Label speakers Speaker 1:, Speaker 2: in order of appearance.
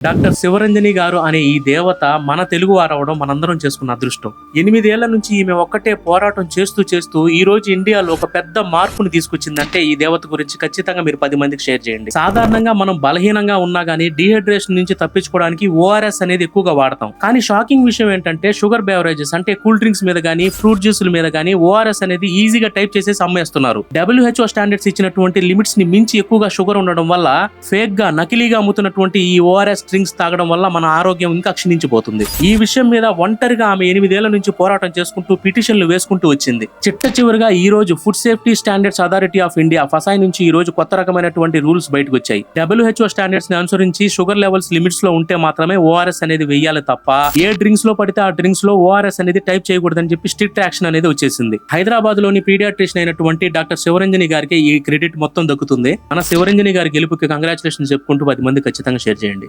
Speaker 1: Doctor Sivaranjani గారు అనే ఈ దేవత మన తెలుగు వారవడం మనందరం చేసుకున్న అదృష్టం. 8 ఏళ్ల నుంచి ఈమె ఒక్కటే పోరాటం చేస్తూ ఈ రోజు ఇండియాలో ఒక పెద్ద మార్పుని తీసుకొచ్చిందంటే ఈ దేవత గురించి ఖచ్చితంగా మీరు 10 మందికి షేర్ చేయండి. సాధారణంగా మనం బలహీనంగా ఉన్నా గానీ డీహైడ్రేషన్ నుంచి తప్పించుకోవడానికి ఓఆర్ఎస్ అనేది ఎక్కువగా వాడతాం. కానీ షాకింగ్ విషయం ఏంటంటే షుగర్ బెవరేజెస్ అంటే కూల్ డ్రింక్స్ మీద గానీ ఫ్రూట్ జ్యూసుల మీద గానీ ఓఆర్ఎస్ అనేది ఈజీగా టైప్ చేసేసి అమ్మేస్తున్నారు. WHO స్టాండర్డ్స్ ఇచ్చినటువంటి లిమిట్స్ ని మించి ఎక్కువగా షుగర్ ఉండడం వల్ల ఫేక్ గా నకిలీగా అమ్ముతున్నటువంటి ఈ ఓఆర్ఎస్ డ్రింక్స్ తాగడం వల్ల మన ఆరోగ్యం ఇంకా క్షీణించిపోతుంది. ఈ విషయం మీద ఒంటరిగా ఆమె 8 ఏళ్ల నుంచి పోరాటం చేసుకుంటూ పిటిషన్లు వేసుకుంటూ వచ్చింది. చివరిగా ఈ రోజు food safety standards authority of India FSSAI నుంచి ఈ రోజు కొత్త రకమైనటువంటి రూల్స్ బయటకు వచ్చాయి. WHO స్టాండర్డ్స్ ని అనుసరించి షుగర్ లెవెల్స్ లిమిట్స్ లో ఉంటే మాత్రమే ఓఆర్ఎస్ అనేది వెయ్యాలి తప్ప ఏ డ్రింక్స్ లో పడితే ఆ డ్రింక్స్ లో ఓఆర్ఎస్ అనేది టైప్ చేయకూడదని చెప్పి స్ట్రిక్ట్ యాక్షన్ అనేది వచ్చేసింది. హైదరాబాద్ లోని పీడియాట్రిషియన్ అయినటువంటి డాక్టర్ శివరంజని గారికి ఈ క్రెడిట్ మొత్తం దక్కుతుంది. మన శివరంజని గారి గెలుపుకి కంగ్రాచులేషన్ చెప్పుకుంటూ 10 మంది ఖచ్చితంగా షేర్ చేయండి.